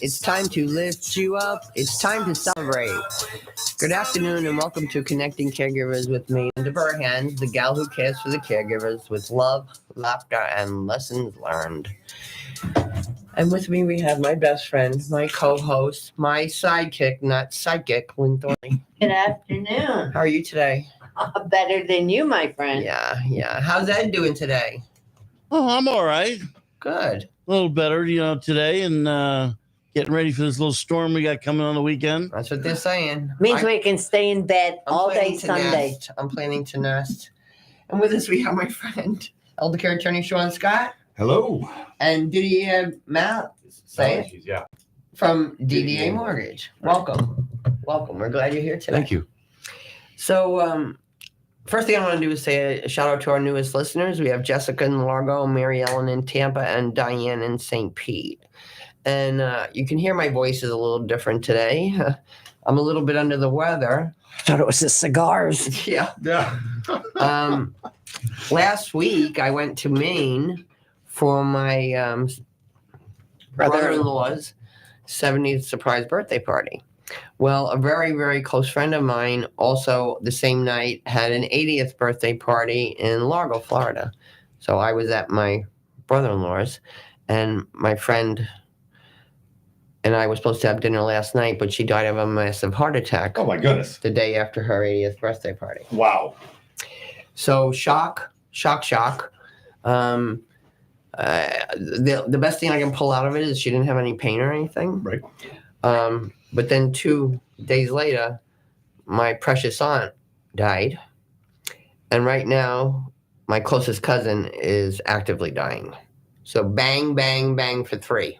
It's time to lift you up. It's time to celebrate. Good afternoon and welcome to Connecting Caregivers with me, Linda Burhan, the gal who cares for the caregivers with love, laughter, and lessons learned. And with me we have my best friend, my co-host, my sidekick, not psychic, Lynn Thornley. Good afternoon. How are you today? Better than you, my friend. Yeah. How's Ed doing today? Oh, I'm all right. Good. A little better, today, and getting ready for this little storm we got coming on the weekend. That's what they're saying. Means we can stay in bed all day Sunday. I'm planning to nest. And with us we have my friend, Elder Care Attorney Scott Esq. Hello. And Didier Matt, Malagies, yeah. from DDA Mortgage. Welcome. We're glad you're here today. Thank you. So, first thing I want to do is say a shout out to our newest listeners. We have Jessica in Largo, Mary Ellen in Tampa, and Diane in St. Pete. And you can hear my voice is a little different today. I'm a little bit under the weather. Thought it was the cigars. Yeah. Yeah. Last week, I went to Maine for my brother-in-law's 70th surprise birthday party. Well, a very, very close friend of mine also the same night had an 80th birthday party in Largo, Florida. So I was at my brother-in-law's, and my friend and I were supposed to have dinner last night, but she died of a massive heart attack. Oh, my goodness. The day after her 80th birthday party. Wow. So shock. The best thing I can pull out of it is she didn't have any pain or anything. Right. But then 2 days later, my precious aunt died. And right now, my closest cousin is actively dying. So bang, bang, bang for 3.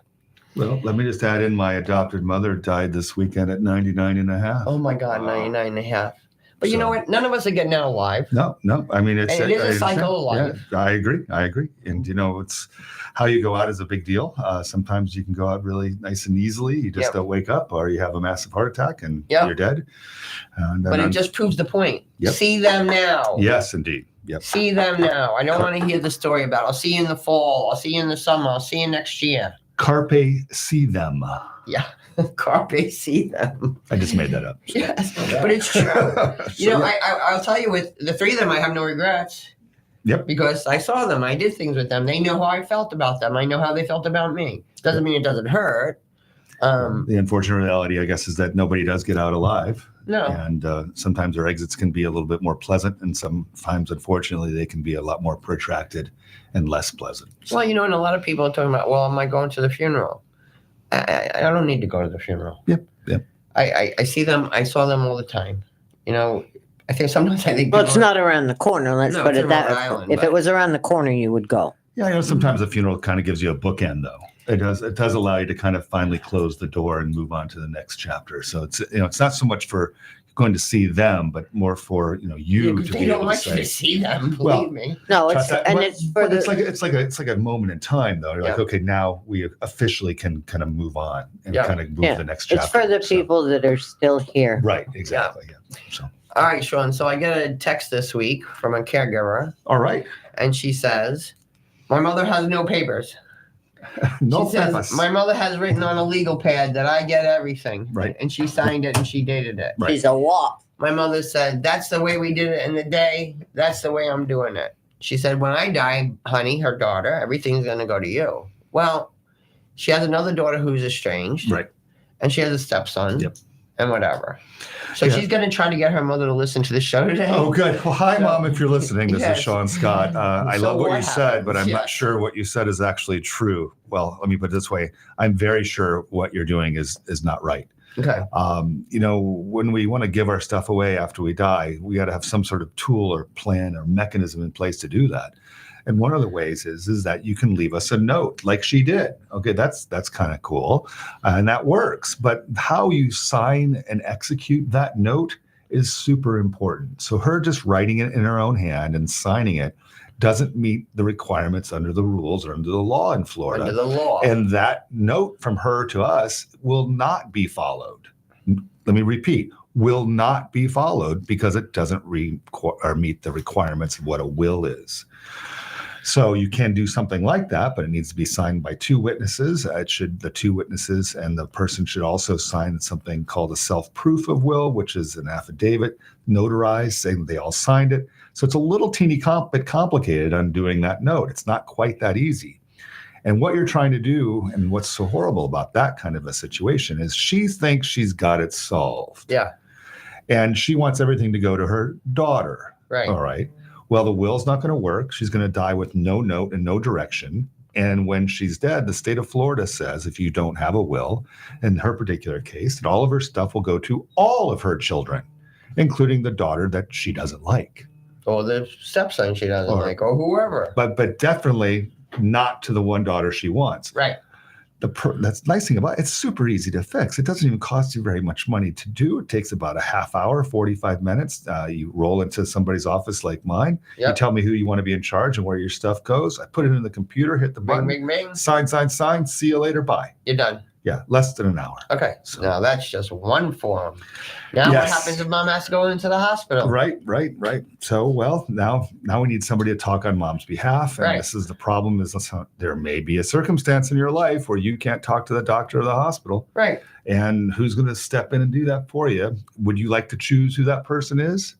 Well, let me just add in my adopted mother died this weekend at 99 and a half. Oh, my God, 99 and a half. But So- you know what? None of us are getting out alive. No. I mean, it's And it is a cycle of life. Yeah, I agree. And, it's how you go out is a big deal. Sometimes you can go out really nice and easily. You just don't wake up, or you have a massive heart attack and you're dead. And But it just proves the point. Yep. See them now. Yes, indeed. Yep. See them now. I don't want to hear the story about, I'll see you in the fall. I'll see you in the summer. I'll see you next year. Carpe see them. Yeah. Carpe see them. I just made that up. Yes. But it's true. I'll tell you, with the 3 of them, I have no regrets. Yep. Because I saw them. I did things with them. They know how I felt about them. I know how they felt about me. Doesn't mean it doesn't hurt. The unfortunate reality, I guess, is that nobody does get out alive. No. And sometimes their exits can be a little bit more pleasant, and sometimes, unfortunately, they can be a lot more protracted and less pleasant. So, Well, and a lot of people are talking about, well, am I going to the funeral? I don't need to go to the funeral. Yep. I see them. I saw them all the time. I think sometimes I think. Well, it's not around the corner. Let's No, put it's it in that Rhode way. Island, If but- it was around the corner, you would go. Yeah, sometimes a funeral kind of gives you a bookend, though. It does allow you to kind of finally close the door and move on to the next chapter. So it's not so much for going to see them, but more for you to They be don't able to want you to say. see them. Believe Well, me. No, it's But it's for but the. it's like a moment in time, though. You're like, okay, now we officially can kind of move on and kind of move to the next chapter. It's for the people that are still here. Right, exactly. Yeah. So, All right, Sean. So I get a text this week from a caregiver, all right. and she says, "My mother has no papers." No She says, papers. my mother has written on a legal pad that I get everything. Right. And she signed it and she dated it. Right. She's a what? My mother said, "That's the way we did it in the day. That's the way I'm doing it." She said, "When I die, honey," her daughter, "everything's going to go to you." Well, she has another daughter who's estranged. Right. And she has a stepson. Yep. And whatever. So Yeah. she's going to try to get her mother to listen to the show today. Oh, good. Well, hi, Mom, if you're listening. This Yes. is Sean Scott. I So love what what you said, but I'm happens? not Yes. sure what you said is actually true. Well, let me put it this way. I'm very sure what you're doing is not right. Okay. When we want to give our stuff away after we die, we got to have some sort of tool or plan or mechanism in place to do that. And one of the ways is that you can leave us a note like she did. Okay, that's kind of cool. And that works. But how you sign and execute that note is super important. So her just writing it in her own hand and signing it doesn't meet the requirements under the rules or under the law in Florida. Under the law. And that note from her to us will not be followed. Let me repeat, will not be followed because it doesn't meet the requirements of what a will is. So you can do something like that, but it needs to be signed by 2 witnesses. The 2 witnesses and the person should also sign something called a self-proof of will, which is an affidavit notarized saying they all signed it. So it's a little bit complicated undoing that note. It's not quite that easy. And what you're trying to do, and what's so horrible about that kind of a situation, is she thinks she's got it solved. Yeah. And she wants everything to go to her daughter. Right. All right. Well, the will's not going to work. She's going to die with no note and no direction. And when she's dead, the state of Florida says if you don't have a will, in her particular case, that all of her stuff will go to all of her children, including the daughter that she doesn't like. Or the stepson she doesn't like, or whoever. But definitely not to the one daughter she wants. Right. That's the nice thing about it. It's super easy to fix. It doesn't even cost you very much money to do. It takes about a half hour, 45 minutes. You roll into somebody's office like mine. Yep. You tell me who you want to be in charge and where your stuff goes. I put it in the computer, hit the button, Bing, bing, bing. sign. See you later. Bye. You're done. Yeah, less than an hour. Okay. So- Now that's just one form. Now Yes. what happens if mom has to go into the hospital? Right. So, well, now we need somebody to talk on mom's behalf. And Right. this is the problem is there may be a circumstance in your life where you can't talk to the doctor or the hospital. Right. And who's going to step in and do that for you? Would you like to choose who that person is?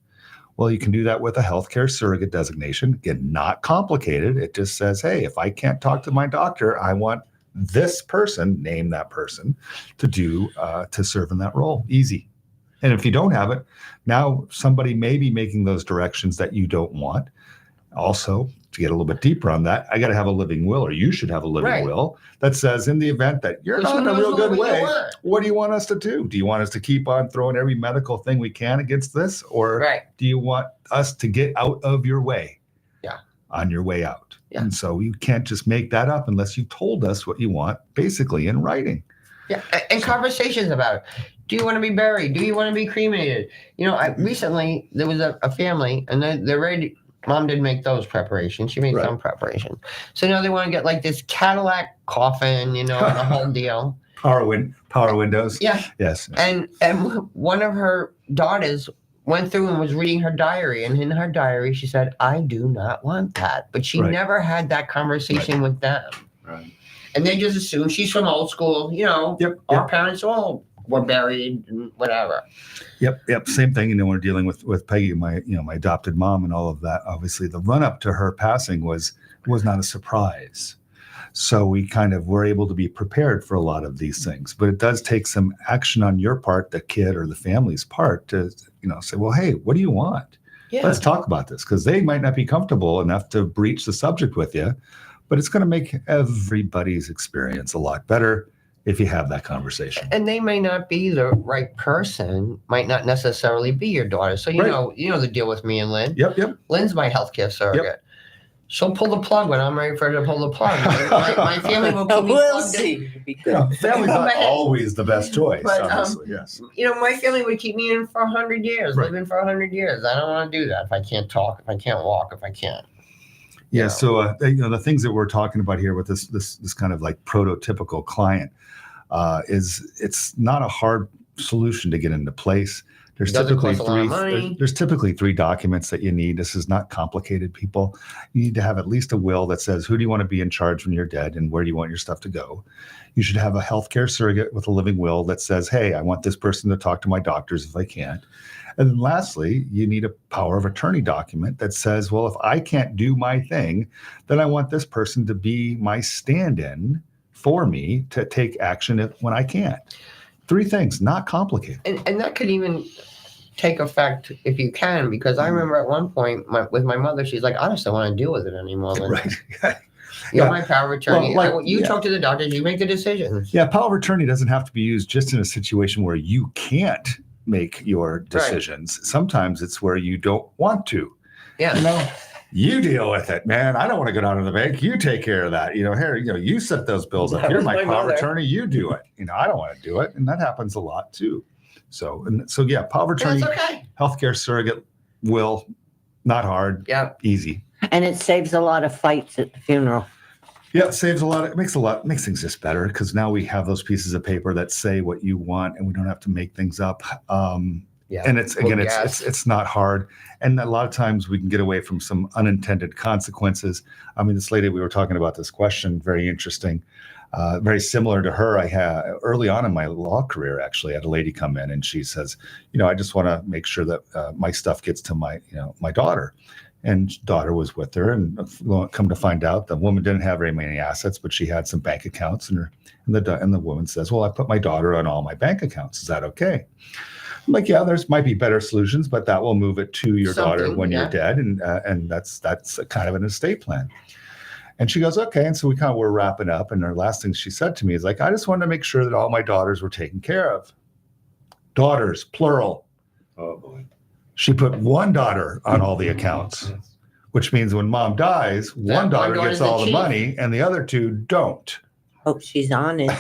Well, you can do that with a healthcare surrogate designation. Again, not complicated. It just says, hey, if I can't talk to my doctor, I want this person, name that person, to serve in that role. Easy. And if you don't have it, now somebody may be making those directions that you don't want. Also, to get a little bit deeper on that, I got to have a living will, or you should have a living Right. will that says in the event that you're Because not in a who real knows good what we way, want? what do you want us to do? Do you want us to keep on throwing every medical thing we can against this? Or Right. do you want us to get out of your way? Yeah. On your way out. Yeah. And so you can't just make that up unless you told us what you want, basically in writing. Yeah. And conversations about it. Do you want to be buried? Do you want to be cremated? You know, recently there was a family, and they're ready. Mom didn't make those preparations. She made Right. some preparation. So now they want to get like this Cadillac coffin, and the whole deal. Power windows. Yeah. Yes. And one of her daughters went through and was reading her diary, and in her diary she said, "I do not want that," but she Right. never had that conversation with them, Right. and they just assume she's from old school. You know, Yep. our parents all were buried and whatever. Yep. Same thing. When we're dealing with Peggy, my adopted mom, and all of that. Obviously, the run up to her passing was not a surprise. So we kind of were able to be prepared for a lot of these things. But it does take some action on your part, the kid or the family's part, to say, well, hey, what do you want? Yeah. Let's talk about this, because they might not be comfortable enough to breach the subject with you, but it's going to make everybody's experience a lot better if you have that conversation. And they may not be the right person, might not necessarily be your daughter. So you Right. know the deal with me and Lynn. Yep. Lynn's my healthcare surrogate. She'll pull the plug when I'm ready for her to pull the plug. My family will keep me We'll plugged in. see. Be good. Family's not But- always the best choice, but, obviously, yes. You know, my family would keep me in for 100 years, Right. living for 100 years. I don't want to do that if I can't talk, if I can't walk, if I can't. Yeah. Yeah. So, the things that we're talking about here with this kind of like prototypical client is it's not a hard solution to get into place. There's It doesn't typically cost a lot of three. money. There's typically 3 documents that you need. This is not complicated, people. You need to have at least a will that says who do you want to be in charge when you're dead and where do you want your stuff to go. You should have a healthcare surrogate with a living will that says, hey, I want this person to talk to my doctors if I can't. And then lastly, you need a power of attorney document that says, well, if I can't do my thing, then I want this person to be my stand-in for me to take action when I can't. 3 things, not complicated. And that could even take effect if you can, because I remember at one point with my mother, she's like, I just don't want to deal with it anymore. Lynn. Right. You're Yeah. my power of attorney. Well, You talk to the doctors, you make the decisions. Yeah, power of attorney doesn't have to be used just in a situation where you can't make your decisions. Sometimes it's where you don't want to. Yeah. You deal with it, man. I don't want to go down to the bank. You take care of that. Here, you set those bills up. That You're was my my power of mother. attorney. You do it. I don't want to do it. And that happens a lot too. So yeah, power of attorney, That's okay. healthcare surrogate will, not hard, Yeah. easy. And it saves a lot of fights at the funeral. Yeah, it saves a lot. It makes things just better because now we have those pieces of paper that say what you want and we don't have to make things up. Yeah. And it's again, Well, it's not hard, and a lot of times we can get away from some unintended consequences. I mean, this lady we were talking about this question, very interesting, very similar to her. I had early on in my law career, actually, I had a lady come in and she says, I just want to make sure that my stuff gets to my daughter. And daughter was with her, and come to find out, the woman didn't have very many assets, but she had some bank accounts, and the woman says, "Well, I put my daughter on all my bank accounts. Is that okay?" I'm like, "Yeah, there's might be better solutions, but that will move it to your daughter when you're dead, and that's a kind of an estate plan." And she goes, "Okay." And so we kind of were wrapping up, and her last thing she said to me is like, "I just wanted to make sure that all my daughters were taken care of." Daughters, plural. Oh boy. She put one daughter on all the accounts, which means when mom dies, one daughter gets all the money and the other two don't. Hope she's on it.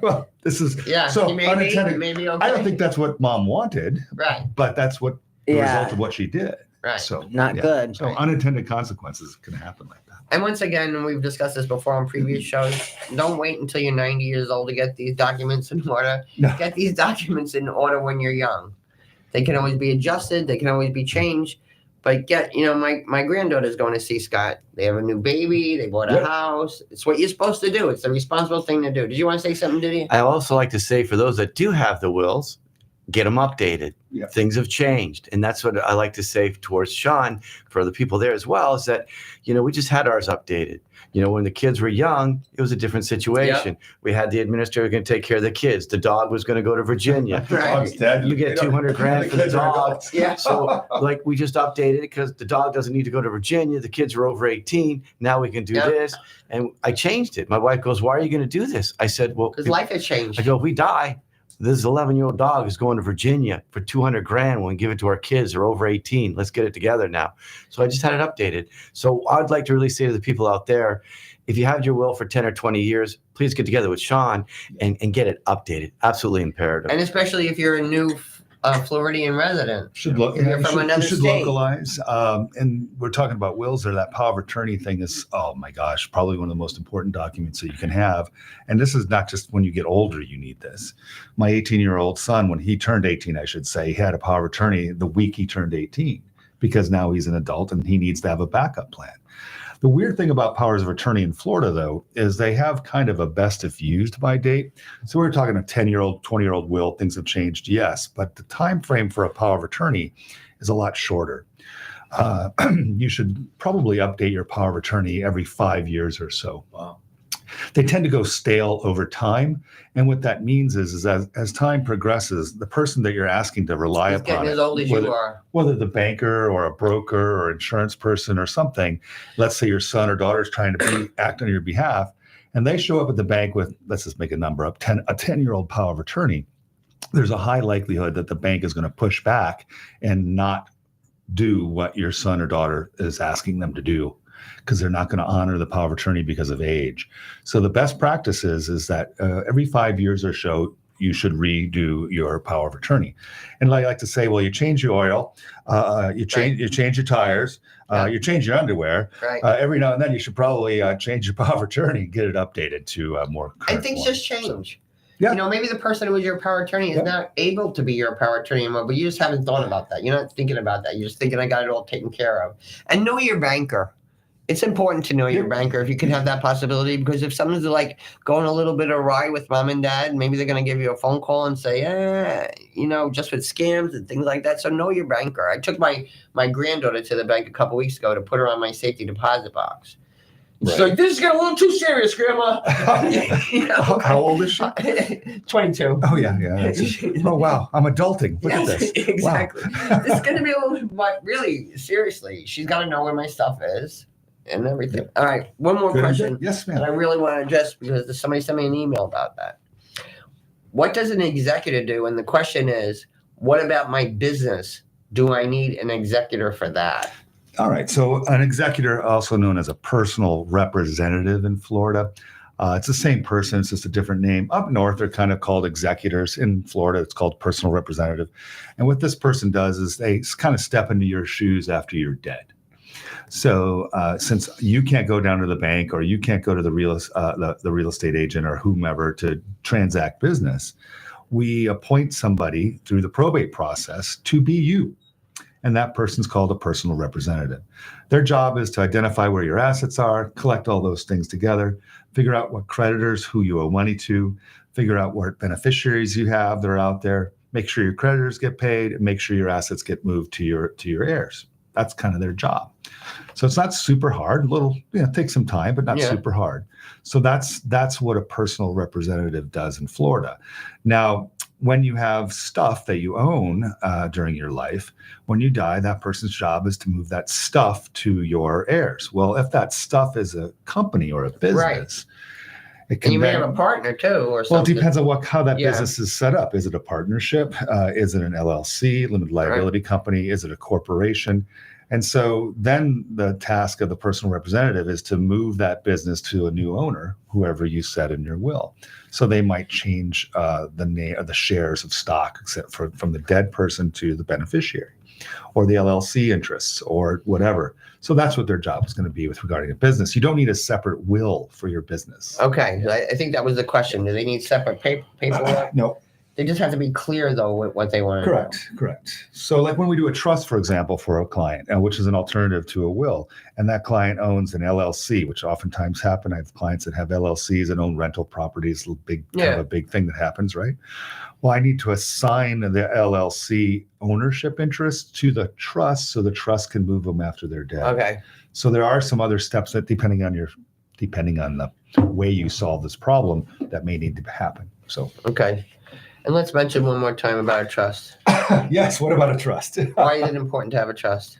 Well, this is so unintended. Maybe okay. I don't think that's what mom wanted, Right. but that's what the result of what she did. Right. So Not good. So unintended consequences can happen like that. And once again, and we've discussed this before on previous shows, don't wait until you're 90 years old to get these documents in order. No. Get these documents in order when you're young. They can always be adjusted. They can always be changed. But my granddaughter's going to see Scott. They have a new baby. They bought a house. It's what you're supposed to do. It's the responsible thing to do. Did you want to say something, Didier? I also like to say for those that do have the wills, get them updated. Yep. Things have changed. And that's what I like to say towards Sean, for the people there as well, is that, we just had ours updated. When the kids were young, it was a different situation. Yep. We had the administrator going to take care of the kids. The dog was going to go to Virginia. Dog's dead. You get $200,000 for the dog. Yeah. So we just updated it because the dog doesn't need to go to Virginia. The kids are over 18. Now we can do this. And I changed it. My wife goes, "Why are you going to do this?" I said, "Well, because life has changed." I go, "If we die, this 11-year-old dog is going to Virginia for $200,000 when we give it to our kids. They're over 18. Let's get it together now." So I just had it updated. So I'd like to really say to the people out there, if you have your will for 10 or 20 years, please get together with Sean and get it updated. Absolutely imperative. And especially if you're a new Floridian resident. Should localize. And we're talking about wills, or that power of attorney thing is, oh my gosh, probably one of the most important documents that you can have. And this is not just when you get older, you need this. My 18-year-old son, when he turned 18, I should say, he had a power of attorney the week he turned 18, because now he's an adult and he needs to have a backup plan. The weird thing about powers of attorney in Florida, though, is they have kind of a best if used by date. So we're talking a 10-year-old, 20-year-old will. Things have changed, yes, but the time frame for a power of attorney is a lot shorter. You should probably update your power of attorney every 5 years or so. Wow. They tend to go stale over time. And what that means is as time progresses, the person that you're asking to rely He's upon, getting as old as you are. Whether the banker or a broker or insurance person or something, let's say your son or daughter is trying to act on your behalf, and they show up at the bank with, let's just make a number up, a 10-year-old power of attorney, there's a high likelihood that the bank is going to push back and not do what your son or daughter is asking them to do, because they're not going to honor the power of attorney because of age. So the best practice is that every 5 years or so, you should redo your power of attorney. And I like to say, well, you change your oil, you change your tires, you change your underwear. Right. Every now and then, you should probably change your power of attorney and get it updated to more current. And things just change. Yeah. Maybe the person who was your power attorney is not able to be your power attorney anymore, but you just haven't thought about that. You're not thinking about that. You're just thinking, I got it all taken care of. And know your banker. It's important to know your banker if you can have that possibility, because if someone's like going a little bit awry with mom and dad, maybe they're going to give you a phone call and say, just with scams and things like that. So know your banker. I took my granddaughter to the bank a couple weeks ago to put her on my safety deposit box. Right. She's like, this is getting a little too serious, Grandma. How old is she? 22. Oh, yeah. Oh, wow. I'm adulting. Look at this. Exactly. Wow. It's going to be a little, but really, seriously, she's got to know where my stuff is and everything. Yeah. All right. One more question. Yes, that I ma'am. really want to address, because somebody sent me an email about that. What does an executor do? And the question is, what about my business? Do I need an executor for that? All right. So an executor, also known as a personal representative in Florida, it's the same person. It's just a different name. Up north, they're kind of called executors. In Florida, it's called personal representative. And what this person does is they kind of step into your shoes after you're dead. So since you can't go down to the bank, or you can't go to the real estate agent or whomever to transact business, we appoint somebody through the probate process to be you. And that person's called a personal representative. Their job is to identify where your assets are, collect all those things together, figure out what creditors, who you owe money to, figure out what beneficiaries you have that are out there, make sure your creditors get paid, and make sure your assets get moved to your heirs. That's kind of their job. So it's not super hard. A little, take some time, but not super hard. So that's what a personal representative does in Florida. Now, when you have stuff that you own during your life, when you die, that person's job is to move that stuff to your heirs. Well, if that stuff is a company or a business, it can and you may have a partner too, or something. Well, it depends on how that business is set up. Is it a partnership? Is it an LLC, limited liability company? Is it a corporation? And so then the task of the personal representative is to move that business to a new owner, whoever you set in your will. So they might change the name of the shares of stock, except from the dead person to the beneficiary, or the LLC interests, or whatever. So that's what their job is going to be with regarding a business. You don't need a separate will for your business. Okay, I think that was the question. Do they need separate paperwork? No. They just have to be clear, though, with what they want to do. Correct. So like when we do a trust, for example, for a client, which is an alternative to a will, and that client owns an LLC, which oftentimes happen. I have clients that have LLCs and own rental properties, kind of a big thing that happens, right? Well, I need to assign the LLC ownership interest to the trust so the trust can move them after they're dead. Okay. So there are some other steps that, depending on the way you solve this problem, that may need to happen. So Okay. And let's mention one more time about a trust. yes. What about a trust? Why is it important to have a trust?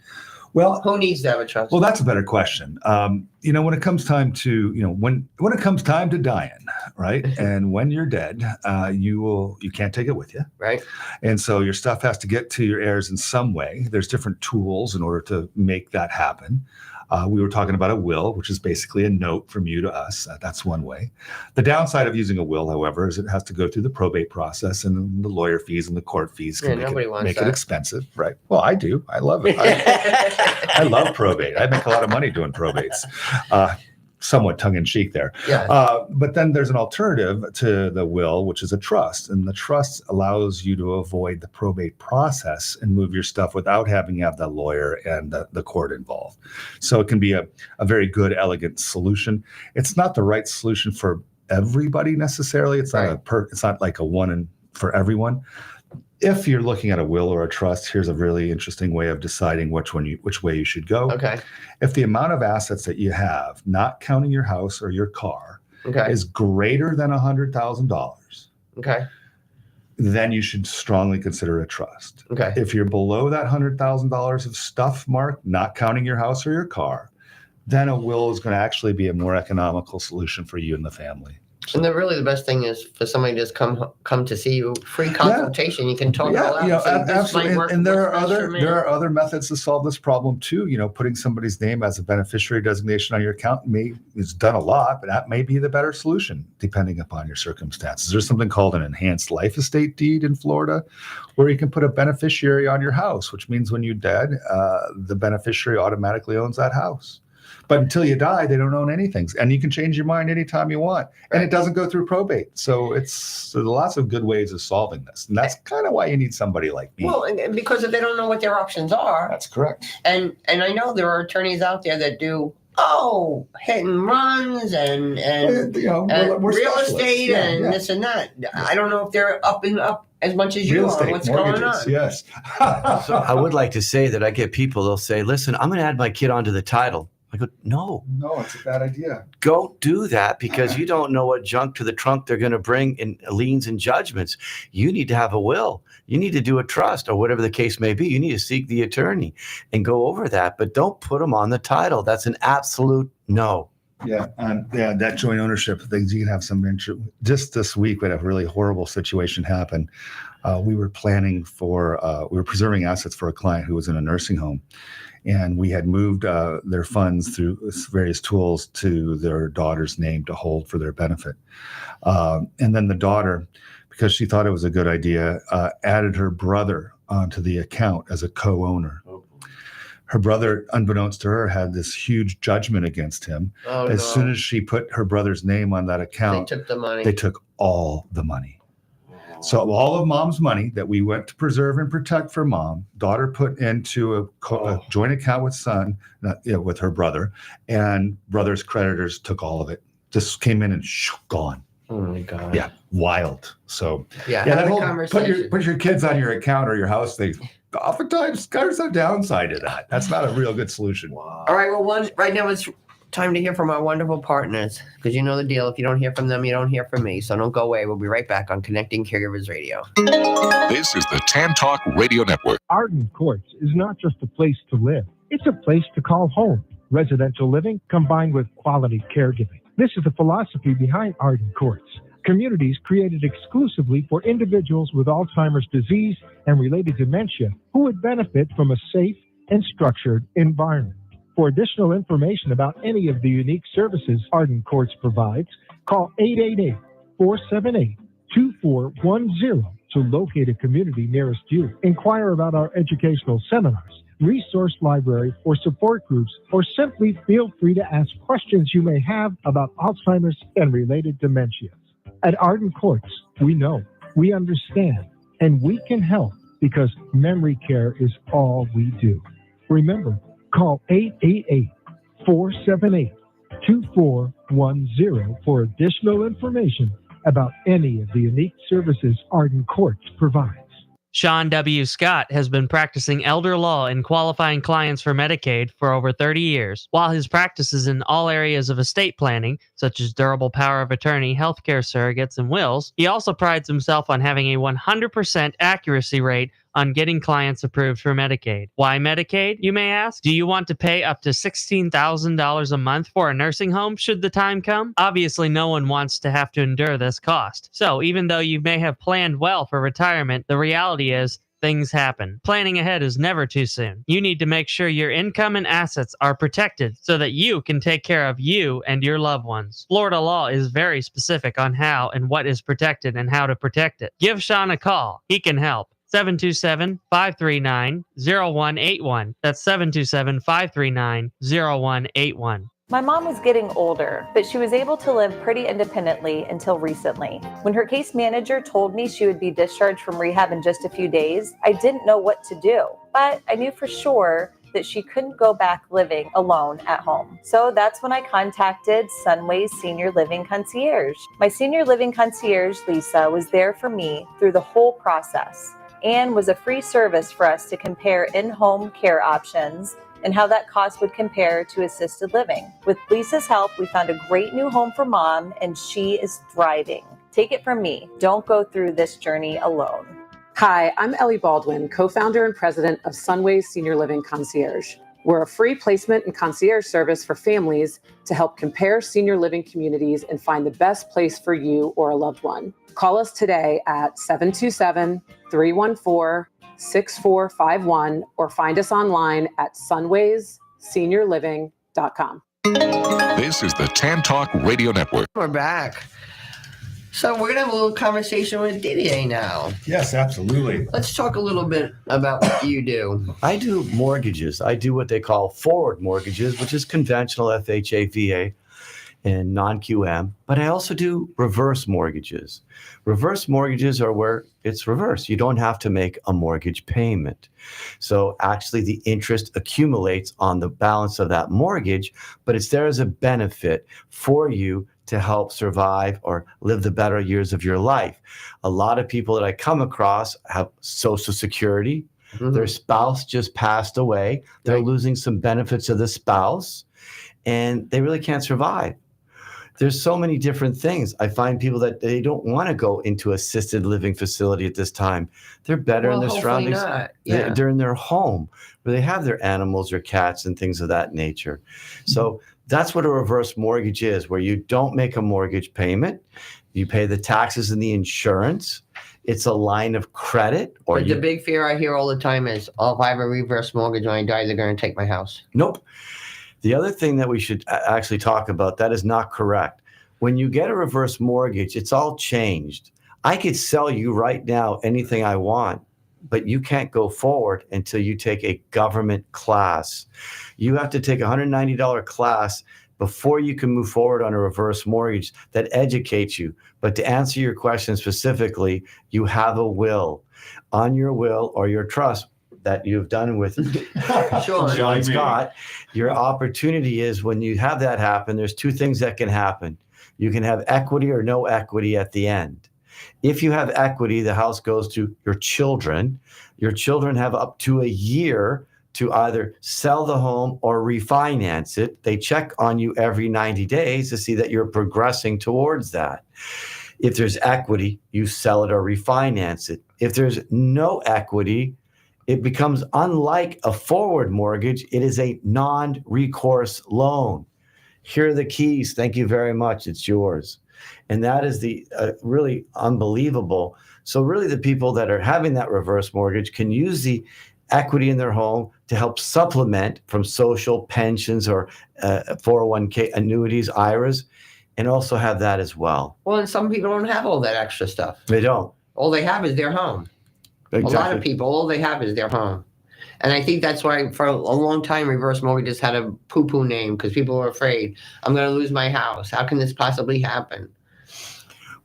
Well, Who needs to have a trust? well, that's a better question. When it comes time to, when it comes time to dying, right? And when you're dead, you can't take it with you. Right. And so your stuff has to get to your heirs in some way. There's different tools in order to make that happen. We were talking about a will, which is basically a note from you to us. That's one way. The downside of using a will, however, is it has to go through the probate process, and the lawyer fees and the court fees can make it expensive, right? Well, I do. I love it. I love probate. I make a lot of money doing probates. Somewhat tongue-in-cheek there. Yeah. But then there's an alternative to the will, which is a trust. And the trust allows you to avoid the probate process and move your stuff without having to have the lawyer and the court involved. So it can be a very good, elegant solution. It's not the right solution for everybody necessarily. It's not it's not like a one and for everyone. If you're looking at a will or a trust, here's a really interesting way of deciding which way you should go. Okay. If the amount of assets that you have, not counting your house or your car, is greater than $100,000, then you should strongly consider a trust. Okay. If you're below that $100,000 of stuff mark, not counting your house or your car, then a will is going to actually be a more economical solution for you and the family. And the best thing is for somebody to just come to see you, free consultation. You can talk it all out. Absolutely. And there are other methods to solve this problem too. Putting somebody's name as a beneficiary designation on your account is done a lot, but that may be the better solution depending upon your circumstances. There's something called an enhanced life estate deed in Florida, where you can put a beneficiary on your house, which means when you're dead, the beneficiary automatically owns that house. But until you die, they don't own anything. And you can change your mind anytime you want. And it doesn't go through probate. So there's lots of good ways of solving this. And that's kind of why you need somebody like me. Well, and because if they don't know what their options are. That's correct. And I know there are attorneys out there that do hit and runs and real estate this and that. I don't know if they're up as much as you are. What's going on? Yes. So I would like to say that I get people, they'll say, listen, I'm going to add my kid onto the title. I go, no, it's a bad idea. Don't do that, because you don't know what junk to the trunk they're going to bring in liens and judgments. You need to have a will. You need to do a trust, or whatever the case may be. You need to seek the attorney and go over that, but don't put them on the title. That's an absolute no. Yeah, that joint ownership things, you can have some interest. Just this week, we had a really horrible situation happen. We were preserving assets for a client who was in a nursing home. And we had moved their funds through various tools to their daughter's name to hold for their benefit. And then the daughter, because she thought it was a good idea, added her brother onto the account as a co-owner. Her brother, unbeknownst to her, had this huge judgment against him. Soon as she put her brother's name on that account, they took the money. They took all the money. So all of mom's money that we went to preserve and protect for mom, daughter put into a joint account with son, with her brother, and brother's creditors took all of it. Just came in and gone. Oh my God. Yeah, wild. So Yeah, that have a whole conversation. put your kids on your account or your house thing. Oftentimes, there's a downside to that. That's not a real good solution. All right, well, right now it's time to hear from our wonderful partners, because you know the deal. If you don't hear from them, you don't hear from me. So don't go away. We'll be right back on Connecting Caregivers Radio. This is the Tan Talk Radio Network. Arden Courts is not just a place to live. It's a place to call home. Residential living combined with quality caregiving. This is the philosophy behind Arden Courts. Communities created exclusively for individuals with Alzheimer's disease and related dementia who would benefit from a safe and structured environment. For additional information about any of the unique services Arden Courts provides, call 888-478-2410 to locate a community nearest you. Inquire about our educational seminars, resource library, or support groups, or simply feel free to ask questions you may have about Alzheimer's and related dementias. At Arden Courts, we know, we understand, and we can help because memory care is all we do. Remember, call 888-478-2410 for additional information about any of the unique services Arden Courts provides. Sean W. Scott has been practicing elder law and qualifying clients for Medicaid for over 30 years. While his practice is in all areas of estate planning, such as durable power of attorney, healthcare surrogates, and wills, he also prides himself on having a 100% accuracy rate on getting clients approved for Medicaid. Why Medicaid, you may ask? Do you want to pay up to $16,000 a month for a nursing home should the time come? Obviously, no one wants to have to endure this cost. So even though you may have planned well for retirement, the reality is things happen. Planning ahead is never too soon. You need to make sure your income and assets are protected so that you can take care of you and your loved ones. Florida law is very specific on how and what is protected and how to protect it. Give Sean a call. He can help. 727-539-0181. That's 727-539-0181. My mom was getting older, but she was able to live pretty independently until recently. When her case manager told me she would be discharged from rehab in just a few days, I didn't know what to do. But I knew for sure that she couldn't go back living alone at home. So that's when I contacted Sunway's Senior Living Concierge. My Senior Living Concierge, Lisa, was there for me through the whole process and was a free service for us to compare in-home care options and how that cost would compare to assisted living. With Lisa's help, we found a great new home for mom, and she is thriving. Take it from me, don't go through this journey alone. Hi, I'm Ellie Baldwin, co-founder and president of Sunway's Senior Living Concierge. We're a free placement and concierge service for families to help compare senior living communities and find the best place for you or a loved one. Call us today at 727-314-6451 or find us online at sunwayseniorliving.com. This is the Tan Talk Radio Network. We're back. So we're going to have a little conversation with Didier now. Yes, absolutely. Let's talk a little bit about what you do. I do mortgages. I do what they call forward mortgages, which is conventional FHA, VA, and non-QM. But I also do reverse mortgages. Reverse mortgages are where it's reverse. You don't have to make a mortgage payment. So actually the interest accumulates on the balance of that mortgage, but it's there as a benefit for you to help survive or live the better years of your life. A lot of people that I come across have Social Security. Mm-hmm. Their spouse just passed away. They're losing some benefits of the spouse, and they really can't survive. There's so many different things. I find people that they don't want to go into assisted living facility at this time. They're better in their surroundings. Yeah. They're in their home where they have their animals or cats and things of that nature. So that's what a reverse mortgage is, where you don't make a mortgage payment. You pay the taxes and the insurance. It's a line of credit. But the big fear I hear all the time is, oh, if I have a reverse mortgage when I die, they're going to take my house. Nope. The other thing that we should actually talk about, that is not correct. When you get a reverse mortgage, it's all changed. I could sell you right now anything I want, but you can't go forward until you take a government class. You have to take a $190 class before you can move forward on a reverse mortgage that educates you. But to answer your question specifically, you have a will. On your will or your trust that you've done with John Scott, your opportunity is when you have that happen, there's two things that can happen. You can have equity or no equity at the end. If you have equity, the house goes to your children. Your children have up to a year to either sell the home or refinance it. They check on you every 90 days to see that you're progressing towards that. If there's equity, you sell it or refinance it. If there's no equity, it becomes unlike a forward mortgage. It is a non-recourse loan. Here are the keys. Thank you very much. It's yours. And that is the really unbelievable. So really the people that are having that reverse mortgage can use the equity in their home to help supplement from social pensions or 401k annuities, IRAs, and also have that as well. Well, and some people don't have all that extra stuff. They don't. All they have is their home. Exactly. A lot of people, all they have is their home. And I think that's why for a long time, reverse mortgages had a poo-poo name because people were afraid, I'm going to lose my house. How can this possibly happen?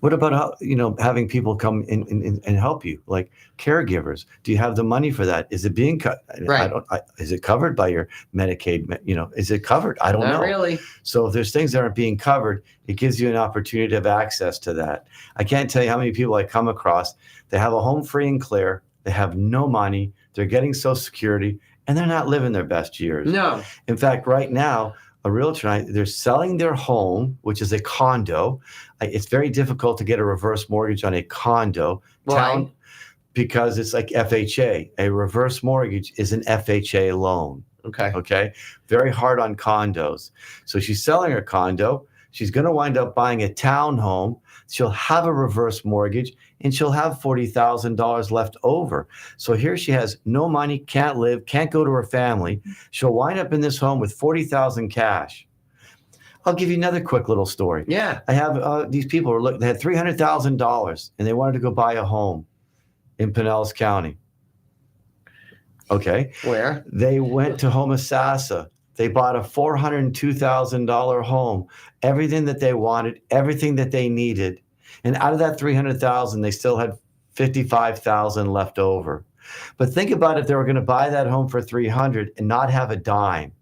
What about having people come in and help you, like caregivers? Do you have the money for that? Is it being cut? Right. Is it covered by your Medicaid? Is it covered? I don't know. Not really. So if there's things that aren't being covered, it gives you an opportunity to have access to that. I can't tell you how many people I come across. They have a home free and clear. They have no money. They're getting Social Security, and they're not living their best years. No. In fact, right now, a realtor, they're selling their home, which is a condo. It's very difficult to get a reverse mortgage on a condo. Why? Because it's like FHA. A reverse mortgage is an FHA loan. Okay. Very hard on condos. So she's selling her condo. She's going to wind up buying a townhome. She'll have a reverse mortgage and she'll have $40,000 left over. So here she has no money, can't live, can't go to her family. She'll wind up in this home with $40,000 cash. I'll give you another quick little story. Yeah. I have these people they had $300,000 and they wanted to go buy a home in Pinellas County. Okay. Where? They went to Homosassa. They bought a $402,000 home, everything that they wanted, everything that they needed. And out of that $300,000, they still had $55,000 left over. But think about if they were going to buy that home for $300,000 and not have a dime.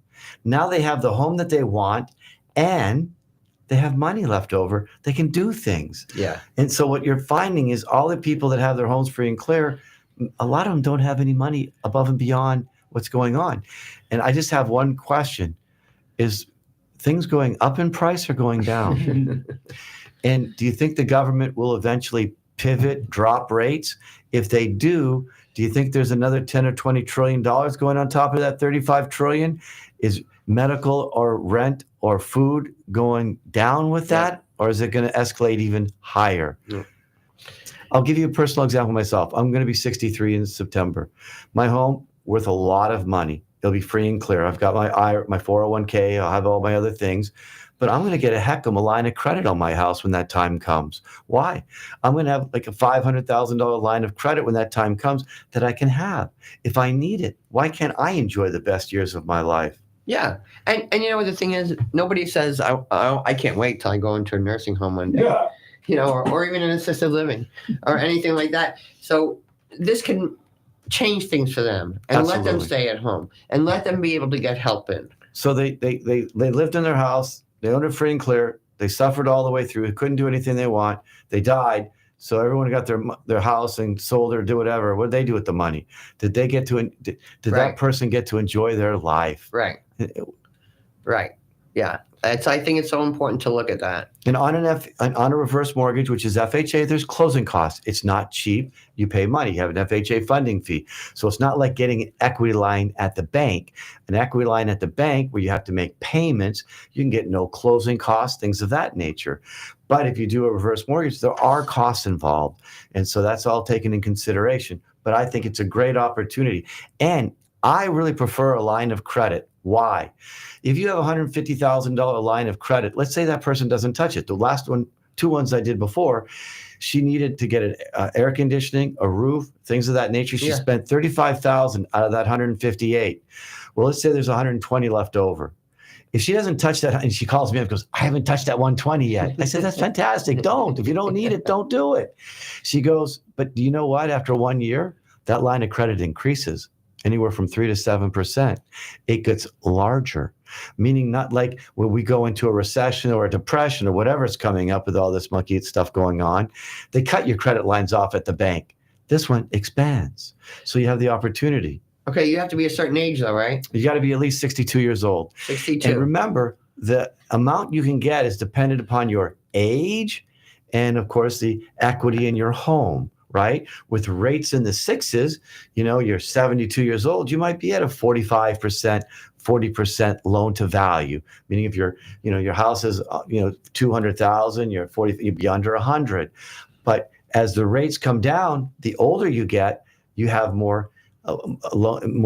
Now they have the home that they want and they have money left over. They can do things. Yeah. And so what you're finding is all the people that have their homes free and clear, a lot of them don't have any money above and beyond what's going on. And I just have one question. Is things going up in price or going down? And do you think the government will eventually pivot, drop rates? If they do you think there's another 10 or 20 trillion dollars going on top of that 35 trillion? Is medical or rent or food going down with that? Or is it going to escalate even higher? Yeah. I'll give you a personal example myself. I'm going to be 63 in September. My home, worth a lot of money. It'll be free and clear. I've got my 401k. I'll have all my other things. But I'm going to get a heck of a line of credit on my house when that time comes. Why? I'm going to have like a $500,000 line of credit when that time comes that I can have if I need it. Why can't I enjoy the best years of my life? Yeah. And you know what the thing is? Nobody says, I can't wait till I go into a nursing home one day. Yeah. Or even an assisted living or anything like that. So this can change things for them and Absolutely. let them stay at home and let them be able to get help in. So they lived in their house. They owned it free and clear. They suffered all the way through. They couldn't do anything they want. They died. So everyone got their house and sold or do whatever. What did they do with the money? Did they get to? Did Right. that person get to enjoy their life? Right. Right. Yeah. I think it's so important to look at that. And on a reverse mortgage, which is FHA, there's closing costs. It's not cheap. You pay money. You have an FHA funding fee. So it's not like getting an equity line at the bank. An equity line at the bank where you have to make payments, you can get no closing costs, things of that nature. But if you do a reverse mortgage, there are costs involved. And so that's all taken in consideration. But I think it's a great opportunity. And I really prefer a line of credit. Why? If you have a $150,000 line of credit, let's say that person doesn't touch it. The last one, two ones I did before, she needed to get an air conditioning, a roof, things of that nature. She spent $35,000 out of that $158,000. Well, let's say there's $120,000 left over. If she doesn't touch that, and she calls me up and goes, I haven't touched that 120 yet. I said, that's fantastic. Don't. If you don't need it, don't do it. She goes, but do you know what? After 1 year, that line of credit increases anywhere from 3 to 7%. It gets larger, meaning not like when we go into a recession or a depression or whatever's coming up with all this monkey stuff going on, they cut your credit lines off at the bank. This one expands. So you have the opportunity. Okay, you have to be a certain age, though, right? You got to be at least 62 years old. 62. And remember, the amount you can get is dependent upon your age and, of course, the equity in your home, right? With rates in the 6s, you're 72 years old, you might be at a 45%, 40% loan to value, meaning if your house is, 200,000, you'd be under 100. But as the rates come down, the older you get, you have more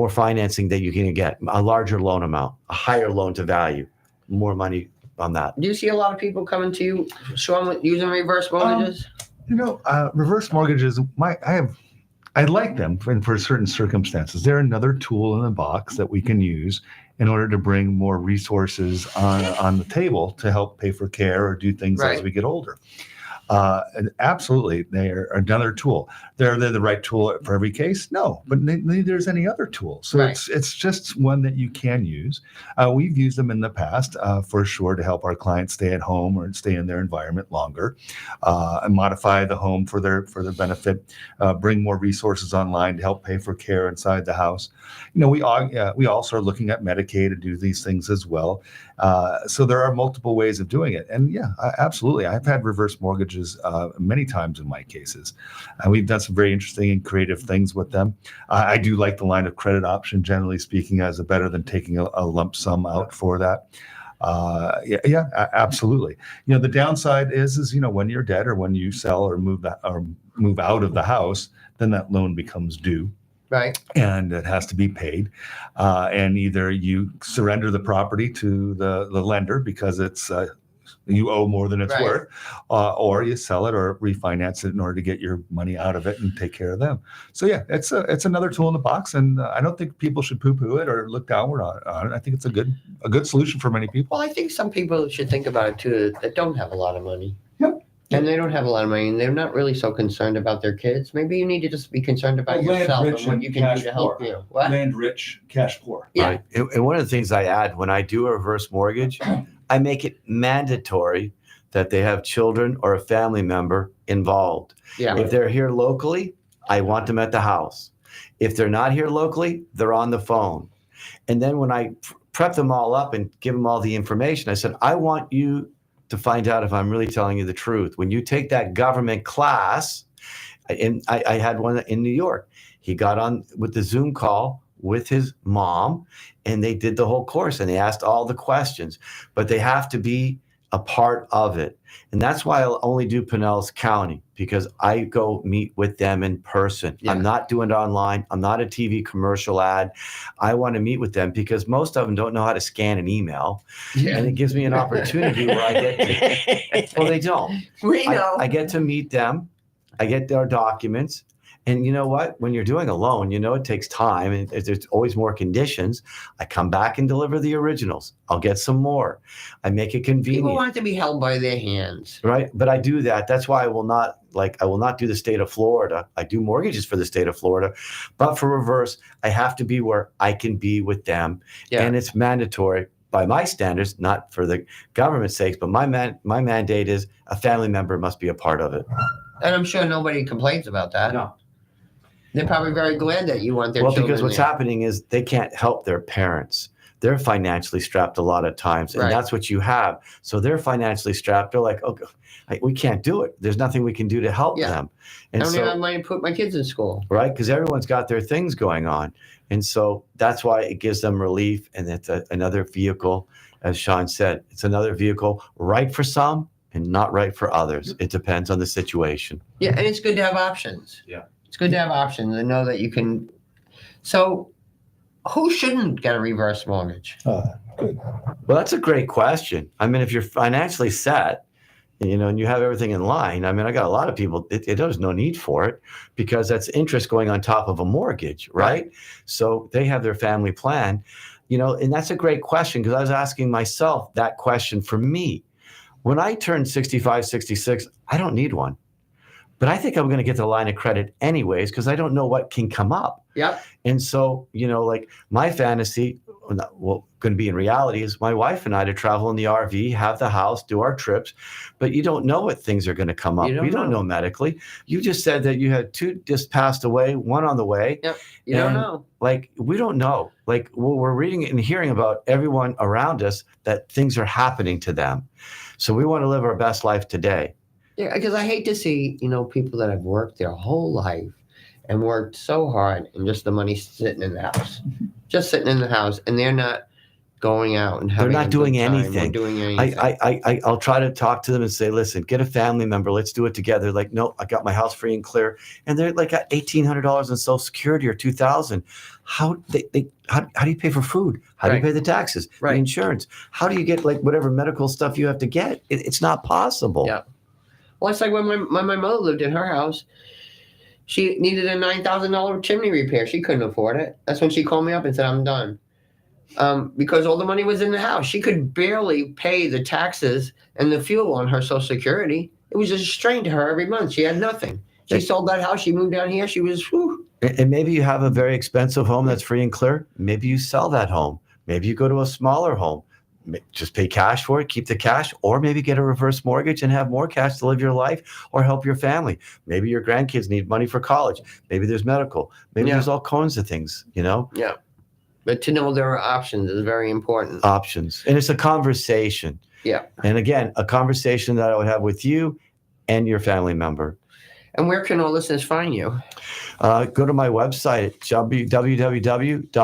financing that you can get, a larger loan amount, a higher loan to value, more money on that. Do you see a lot of people coming to you, Sean, using reverse mortgages? Reverse mortgages, I like them for certain circumstances. They're another tool in the box that we can use in order to bring more resources on the table to help pay for care or do things as we get older. And absolutely, they are another tool. They're the right tool for every case? No, but there's any other tool. So it's just one that you can use. We've used them in the past for sure to help our clients stay at home or stay in their environment longer, and modify the home for their benefit, bring more resources online to help pay for care inside the house. We also are looking at Medicaid to do these things as well. So there are multiple ways of doing it. And absolutely. I've had reverse mortgages many times in my cases. We've done some very interesting and creative things with them. I do like the line of credit option, generally speaking, as better than taking a lump sum out for that. Absolutely. The downside is when you're dead or when you sell or move out of the house, then that loan becomes due. Right. And it has to be paid. And either you surrender the property to the lender because it's you owe more than it's worth, or you sell it or refinance it in order to get your money out of it and take care of them. So it's another tool in the box, and I don't think people should poo-poo it or look downward on it. I think it's a good solution for many people. Well, I think some people should think about it too that don't have a lot of money. Yep. And they don't have a lot of money, and they're not really so concerned about their kids. Maybe you need to just be concerned about yourself and what you can do to help you. What? Land rich, cash poor. Yeah. Right. And one of the things I add when I do a reverse mortgage, I make it mandatory that they have children or a family member involved. Yeah. If they're here locally, I want them at the house. If they're not here locally, they're on the phone. And then when I prep them all up and give them all the information, I said, I want you to find out if I'm really telling you the truth. When you take that government class, and I had one in New York, he got on with the Zoom call with his mom, and they did the whole course, and they asked all the questions, but they have to be a part of it. And that's why I'll only do Pinellas County, because I go meet with them in person. Yeah. I'm not doing it online. I'm not a TV commercial ad. I want to meet with them because most of them don't know how to scan an email. Yeah. And it gives me an opportunity where I get to, well, they don't. We know. I get to meet them. I get their documents. And you know what? When you're doing a loan, it takes time and there's always more conditions. I come back and deliver the originals. I'll get some more. I make it convenient. People want it to be held by their hands. Right. But I do that. That's why I will not do the state of Florida. I do mortgages for the state of Florida. But for reverse, I have to be where I can be with them. Yeah. And it's mandatory by my standards, not for the government's sakes, but my mandate is a family member must be a part of it. And I'm sure nobody complains about that. No. They're probably very glad that you want their children. Well, because what's happening is they can't help their parents. They're financially strapped a lot of times, and that's what you have. So they're financially strapped. They're like, oh, we can't do it. There's nothing we can do to help them. And I don't even have money to put my kids in school. Right, because everyone's got their things going on. And so that's why it gives them relief, and it's another vehicle, as Sean said. It's another vehicle right for some and not right for others. It depends on the situation. Yeah, and it's good to have options. Yeah. It's good to have options and know that you can. So who shouldn't get a reverse mortgage? Good. Well, that's a great question. I mean, if you're financially set, and you have everything in line, I mean, I got a lot of people, there's no need for it because that's interest going on top of a mortgage, right? So they have their family plan. And that's a great question, because I was asking myself that question for me. When I turn 65, 66, I don't need one. But I think I'm going to get the line of credit anyways, because I don't know what can come up. Yep. And so, like my fantasy, going to be in reality, is my wife and I to travel in the RV, have the house, do our trips. But you don't know what things are going to come up. We don't know medically. You just said that you had 2 just passed away, 1 on the way. Yep. You don't know. We don't know. We're reading and hearing about everyone around us that things are happening to them. So we want to live our best life today. Yeah, because I hate to see, people that have worked their whole life and worked so hard and just the money sitting in the house, just sitting in the house, and they're not going out and having. They're not doing anything. Doing anything. I'll try to talk to them and say, listen, get a family member. Let's do it together. No, I got my house free and clear, and they're at $1,800 in Social Security or $2,000. How do you pay for food? How do you pay the taxes, the insurance? How do you get whatever medical stuff you have to get? It's not possible. Yeah. Well, it's like when my mother lived in her house. She needed a $9,000 chimney repair. She couldn't afford it. That's when she called me up and said, I'm done. Because all the money was in the house. She could barely pay the taxes and the fuel on her Social Security. It was just a strain to her every month. She had nothing. She sold that house. She moved down here. She was, whew. And maybe you have a very expensive home that's free and clear. Maybe you sell that home. Maybe you go to a smaller home. Just pay cash for it, keep the cash, or maybe get a reverse mortgage and have more cash to live your life or help your family. Maybe your grandkids need money for college. Maybe there's medical. Maybe there's all kinds of things, Yeah. But to know there are options is very important. Options. And it's a conversation. Yeah. And again, a conversation that I would have with you and your family member. And where can our listeners find you? Go to my website at www.DDA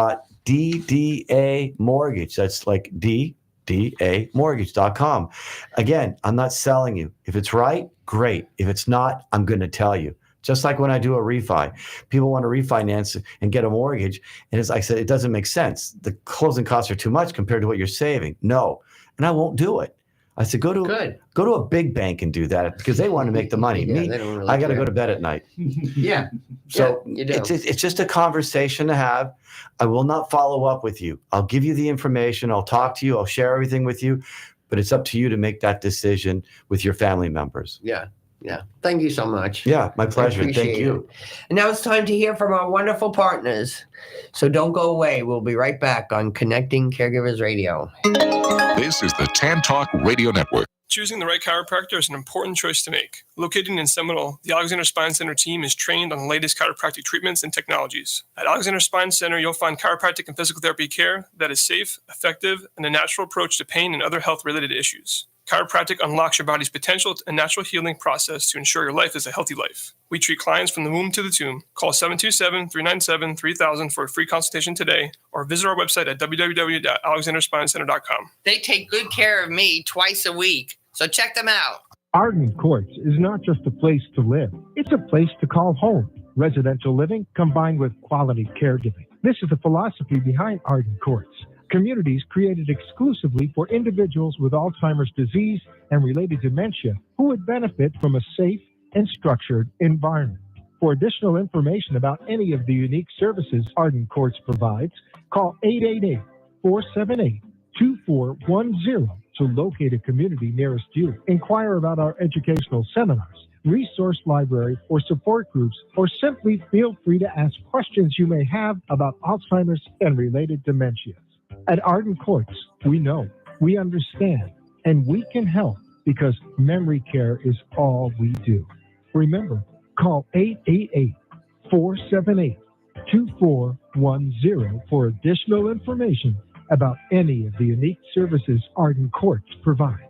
Mortgage. That's DDAmortgage.com. Again, I'm not selling you. If it's right, great. If it's not, I'm going to tell you. Just like when I do a refi, people want to refinance and get a mortgage. And as I said, it doesn't make sense. The closing costs are too much compared to what you're saving. No. And I won't do it. I said, go to a big bank and do that, because they want to make the money. Yeah, Me, they don't really I got to care. go to bed at night. Yeah. So you do. it's just a conversation to have. I will not follow up with you. I'll give you the information. I'll talk to you. I'll share everything with you. But it's up to you to make that decision with your family members. Yeah. Yeah. Thank you so much. Yeah, my pleasure. Thank you. And now it's time to hear from our wonderful partners. So don't go away. We'll be right back on Connecting Caregivers Radio. This is the Tan Talk Radio Network. Choosing the right chiropractor is an important choice to make. Located in Seminole, the Alexander Spine Center team is trained on the latest chiropractic treatments and technologies. At Alexander Spine Center, you'll find chiropractic and physical therapy care that is safe, effective, and a natural approach to pain and other health-related issues. Chiropractic unlocks your body's potential and natural healing process to ensure your life is a healthy life. We treat clients from the womb to the tomb. Call 727-397-3000 for a free consultation today, or visit our website at www.alexanderspinecenter.com. They take good care of me twice a week, so check them out. Arden Courts is not just a place to live. It's a place to call home. Residential living combined with quality caregiving. This is the philosophy behind Arden Courts. Communities created exclusively for individuals with Alzheimer's disease and related dementia who would benefit from a safe and structured environment. For additional information about any of the unique services Arden Courts provides, call 888-478-2410 to locate a community nearest you. Inquire about our educational seminars, resource library, or support groups, or simply feel free to ask questions you may have about Alzheimer's and related dementias. At Arden Courts, we know, we understand, and we can help, because memory care is all we do. Remember, call 888-478-2410 for additional information about any of the unique services Arden Courts provides.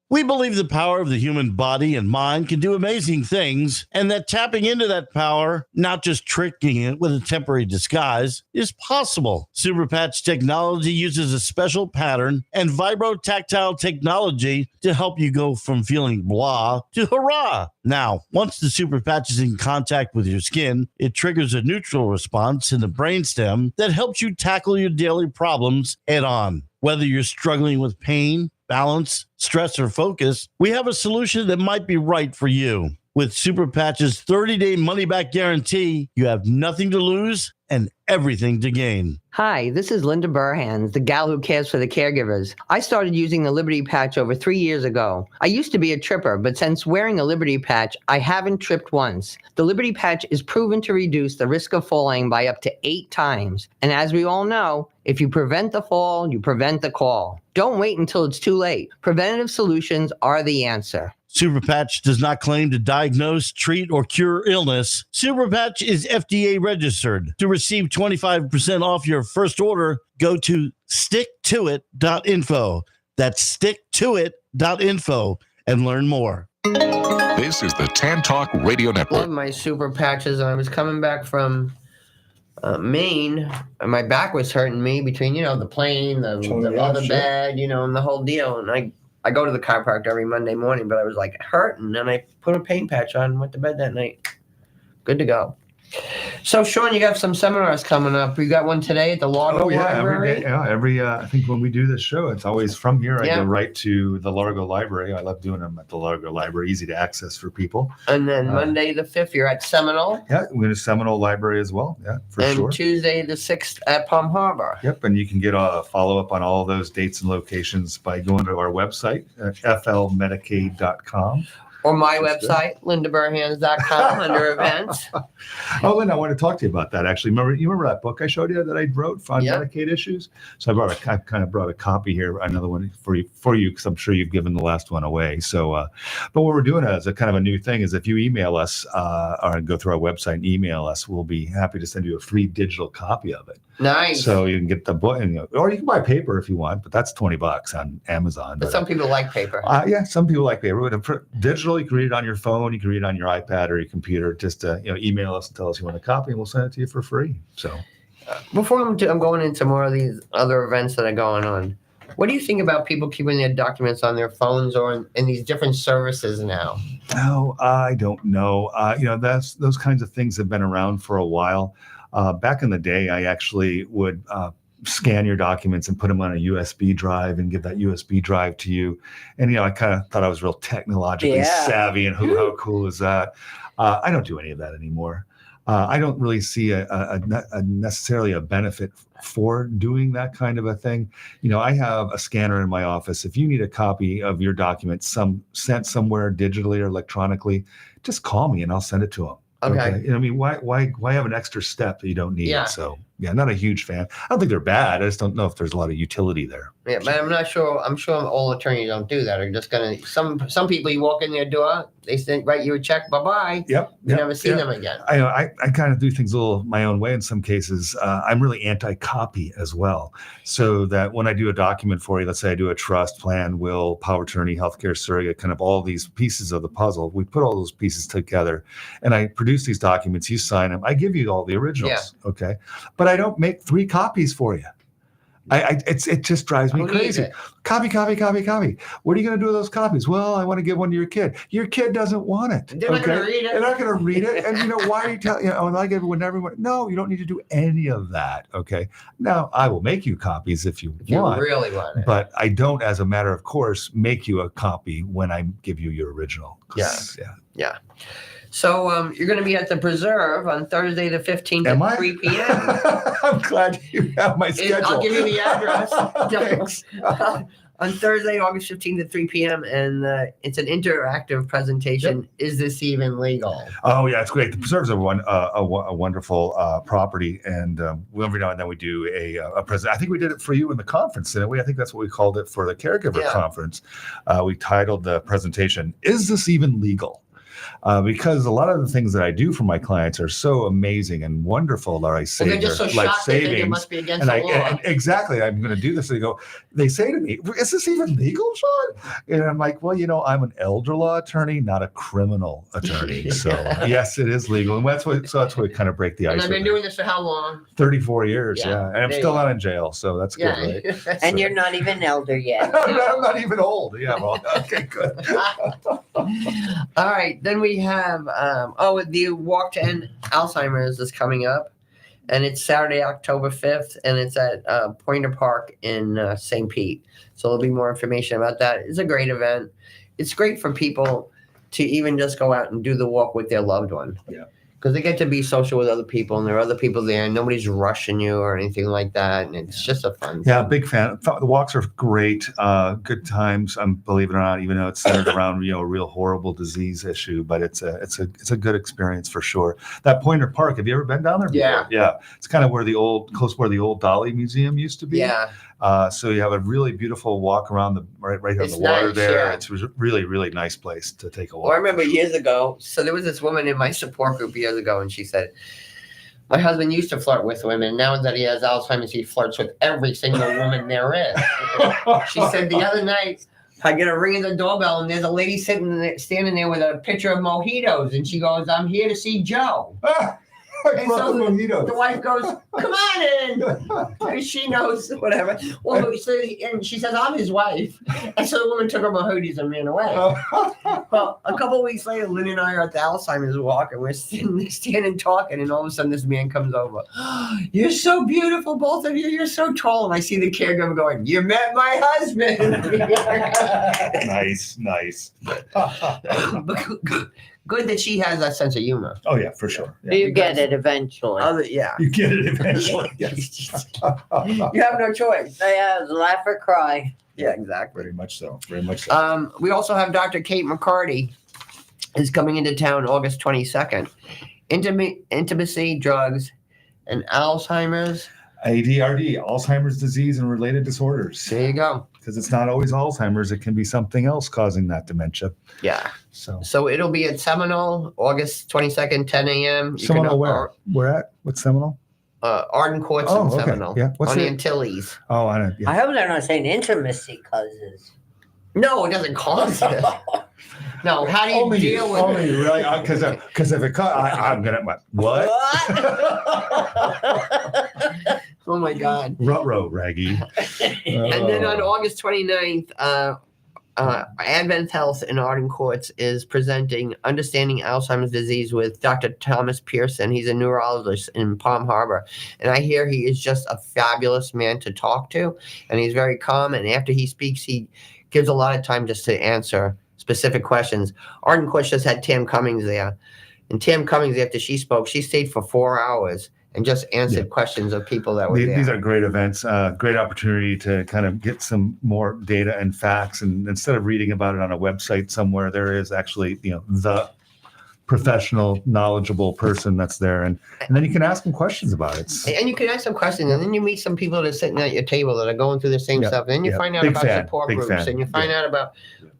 We believe the power of the human body and mind can do amazing things, and that tapping into that power, not just tricking it with a temporary disguise, is possible. Superpatch technology uses a special pattern and vibrotactile technology to help you go from feeling blah to hurrah. Now, once the Superpatch is in contact with your skin, it triggers a neutral response in the brainstem that helps you tackle your daily problems head on. Whether you're struggling with pain, balance, stress, or focus, we have a solution that might be right for you. With Super Patch's 30-day money-back guarantee, you have nothing to lose and everything to gain. Hi, this is Linda Burhans, the gal who cares for the caregivers. I started using the Liberty Patch over 3 years ago. I used to be a tripper, but since wearing a Liberty Patch, I haven't tripped once. The Liberty Patch is proven to reduce the risk of falling by up to 8 times. And as we all know, if you prevent the fall, you prevent the call. Don't wait until it's too late. Preventative solutions are the answer. Super Patch does not claim to diagnose, treat, or cure illness. Super Patch is FDA registered. To receive 25% off your first order, go to sticktoit.info. That's sticktoit.info and learn more. This is the Tan Talk Radio Network. Love my Super Patches. I was coming back from Maine, and my back was hurting me between, the plane, the other bed, and the whole deal. And I go to the chiropractor every Monday morning, but I was like hurting, and I put a pain patch on and went to bed that night. Good to go. So, Sean, you got some seminars coming up. You got one today at the Largo Library? Every day. I think when we do this show, it's always from here. I go right to the Largo Library. I love doing them at the Largo Library. Easy to access for people. And then Monday the 5th, you're at Seminole. Yeah, we're in a Seminole Library as well. Yeah, for sure. And Tuesday the 6th at Palm Harbor. Yep, and you can get a follow-up on all those dates and locations by going to our website, flmedicaid.com. Or my website, lindaburhans.com, under events. Oh, Linda, I want to talk to you about that, actually. Remember that book I showed you that I wrote on Medicaid issues? So I kind of brought a copy here, another one for you, because I'm sure you've given the last one away. So, but what we're doing as a kind of a new thing is if you email us or go through our website and email us, we'll be happy to send you a free digital copy of it. Nice. So you can get the book, or you can buy paper if you want, but that's $20 on Amazon. But some people like paper. Yeah, some people like paper. But digital, you can read it on your phone, you can read it on your iPad or your computer. Just email us and tell us you want a copy, and we'll send it to you for free. So, before I'm going into more of these other events that are going on, what do you think about people keeping their documents on their phones or in these different services now? Oh, I don't know. Those kinds of things have been around for a while. Back in the day, I actually would scan your documents and put them on a USB drive and give that USB drive to you. And, I kind of thought I was real technologically savvy, and how cool is that? I don't do any of that anymore. I don't really see a necessarily a benefit for doing that kind of a thing. I have a scanner in my office. If you need a copy of your document sent somewhere digitally or electronically, just call me and I'll send it to them. Okay. Why have an extra step that you don't need? Yeah. So, not a huge fan. I don't think they're bad. I just don't know if there's a lot of utility there. Yeah, but I'm not sure. I'm sure all attorneys don't do that. They're just gonna. Some people, you walk in their door, they write you a check, bye bye. Yep. You never see them again. I kind of do things a little my own way in some cases. I'm really anti-copy as well, so that when I do a document for you, let's say I do a trust, plan, will, power of attorney, healthcare surrogate, kind of all these pieces of the puzzle. We put all those pieces together, and I produce these documents. You sign them. I give you all the originals. Yeah. Okay, but I don't make 3 copies for you. It just drives me crazy. Copy. What are you going to do with those copies? Well, I want to give one to your kid. Your kid doesn't want it. They're not going to read it. They're not going to read it. And why are you telling? And I give it when everyone. No, you don't need to do any of that. Okay. Now I will make you copies if you want. You really want it. But I don't, as a matter of course, make you a copy when I give you your original. Yeah. So you're going to be at the Preserve on Thursday the 15th at 3 p.m. I'm glad you have my schedule. I'll give you the address. On Thursday, August 15th at 3 p.m. And it's an interactive presentation. Yep. Is this even legal? Oh, yeah, it's great. The Preserves are a wonderful property. And every now and then we do a present. I think we did it for you in the conference, didn't we? I think that's what we called it for the Caregiver conference. We titled the presentation, Is This Even Legal? Because a lot of the things that I do for my clients are so amazing and wonderful that I save their life savings. It must be against the law. And exactly, I'm going to do this. They say to me, "Is this even legal, Sean?" And I'm like, "Well, I'm an elder law attorney, not a criminal attorney. So yes, it is legal." And that's what we kind of break the ice. And I've been doing this for how long? 34 years. Yeah, and I'm still not in jail, so that's good, right? And you're not even elder yet. I'm not even old. Yeah, well, okay, good. All right, then we have the Walk to End Alzheimer's is coming up, and it's Saturday, October 5th, and it's at Pointer Park in St. Pete. So there'll be more information about that. It's a great event. It's great for people to even just go out and do the walk with their loved one. Yeah. Because they get to be social with other people, and there are other people there, and nobody's rushing you or anything like that, and it's just a fun. Yeah, big fan. The walks are great. Good times. Believe it or not, even though it's centered around a real horrible disease issue, but it's a good experience for sure. That Pointer Park. Have you ever been down there before? Yeah. It's kind of close where the old Dolly Museum used to be. Yeah. So you have a really beautiful walk around right here It's on the water nice, there. yeah. It's a really, really nice place to take a walk. Well, I remember years ago, so there was this woman in my support group years ago, and she said, my husband used to flirt with women. Now that he has Alzheimer's, he flirts with every single woman there is. She said the other night, I get a ring at the doorbell, and there's a lady standing there with a picture of mojitos, and she goes, I'm here to see Joe. And so the wife goes, come on in. And she knows, whatever. Well, and she says, I'm his wife. And so the woman took her mojitos and ran away. Well, a couple of weeks later, Lynn and I are at the Alzheimer's walk, and we're standing talking, and all of a sudden this man comes over. You're so beautiful, both of you. You're so tall. And I see the caregiver going, you met my husband. Nice. Good that she has that sense of humor. Oh, yeah, for sure. Yeah. You get it eventually. Yeah. You get it eventually. Yes. You have no choice. Yeah, laugh or cry. Yeah, exactly. Very much so. Very much so. We also have Dr. Kate McCarty is coming into town August 22nd. Intimacy, drugs, and Alzheimer's. ADRD, Alzheimer's disease and related disorders. There you go. Because it's not always Alzheimer's. It can be something else causing that dementia. Yeah. So it'll be at Seminole, August 22nd, 10 a.m. Seminole where? Where at? What's Seminole? Arden Courts in Seminole. Yeah. What's on the it? Antilles. Oh, I know. Yeah. I hope they're not saying intimacy causes. No, it doesn't cause it. No, how do you deal with it? Really? Because if it I'm going to... What? Oh, my God. Ruh-roh, Raggy. And then on August 29th, Advent Health in Arden Courts is presenting Understanding Alzheimer's Disease with Dr. Thomas Pearson. He's a neurologist in Palm Harbor. And I hear he is just a fabulous man to talk to. And he's very calm. And after he speaks, he gives a lot of time just to answer specific questions. Arden Courts just had Tam Cummings there. And Tam Cummings, after she spoke, she stayed for 4 hours and just answered questions of people that were there. These are great events, great opportunity to kind of get some more data and facts. And instead of reading about it on a website somewhere, there is actually, the professional, knowledgeable person that's there. And then you can ask them questions about it. And you can ask some questions, and then you meet some people that are sitting at your table that are going through the same stuff. And then you find out about support groups, and you find out about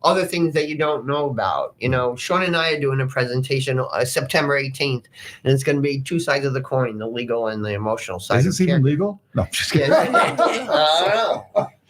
other things that you don't know about. Sean and I are doing a presentation September 18th, and it's going to be two sides of the coin, the legal and the emotional side. Is this even legal? No, just kidding. I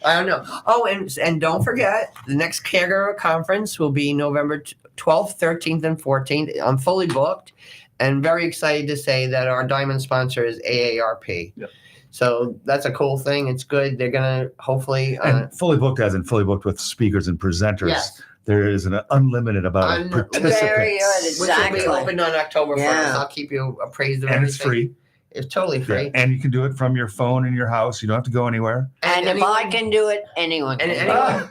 don't know. Oh, and don't forget, the next Caregiver Conference will be November 12th, 13th, and 14th. I'm fully booked, and very excited to say that our diamond sponsor is AARP. Yep. So that's a cool thing. It's good. They're going to hopefully... and fully booked as in fully booked with speakers and presenters. Yes. There is an unlimited amount of participants. Very good, exactly. Which will be open on October 1st. I'll keep you appraised of and everything. It's free. It's totally free. Yeah. And you can do it from your phone in your house. You don't have to go anywhere. And if I can do it, anyone can.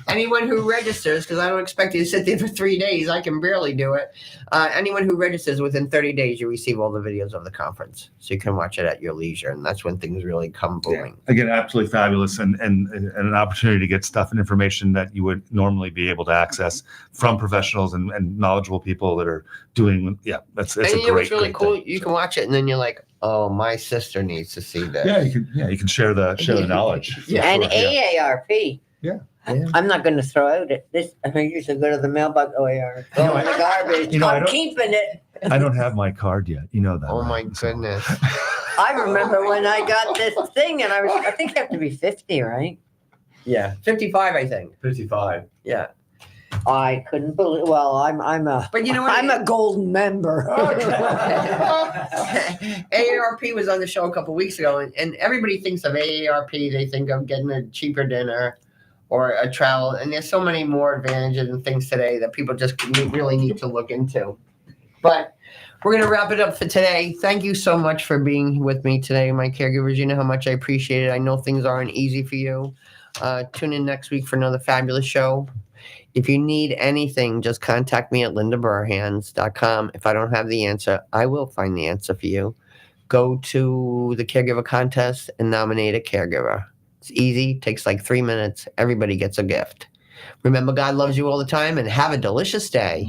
Anyone who registers, because I don't expect you to sit there for 3 days. I can barely do it. Anyone who registers within 30 days, you receive all the videos of the conference. So you can watch it at your leisure. And that's when things really come booming. Yeah. Again, absolutely fabulous. And an opportunity to get stuff and information that you would normally be able to access from professionals and knowledgeable people that are doing, that's a great, what's really cool, thing. you can watch it and then you're like, oh, my sister needs to see this. You can share the knowledge. And AARP. Yeah. I'm not going to throw out this. I used to go to the mailbox. Go in the garbage. I'm keeping it. I don't have my card yet. You know that. Oh, right? my goodness. I remember when I got this thing, and I think you have to be 50, right? Yeah, 55, I think. 55. Yeah. I couldn't believe. Well, I'm a. But you know what? I'm a golden member. AARP was on the show a couple weeks ago, and everybody thinks of AARP. They think of getting a cheaper dinner or a travel, and there's so many more advantages and things today that people just really need to look into. But we're going to wrap it up for today. Thank you so much for being with me today, my caregivers. You know how much I appreciate it. I know things aren't easy for you. Tune in next week for another fabulous show. If you need anything, just contact me at lindaburhans.com. If I don't have the answer, I will find the answer for you. Go to the caregiver contest and nominate a caregiver. It's easy, takes like 3 minutes. Everybody gets a gift. Remember, God loves you all the time, and have a delicious day.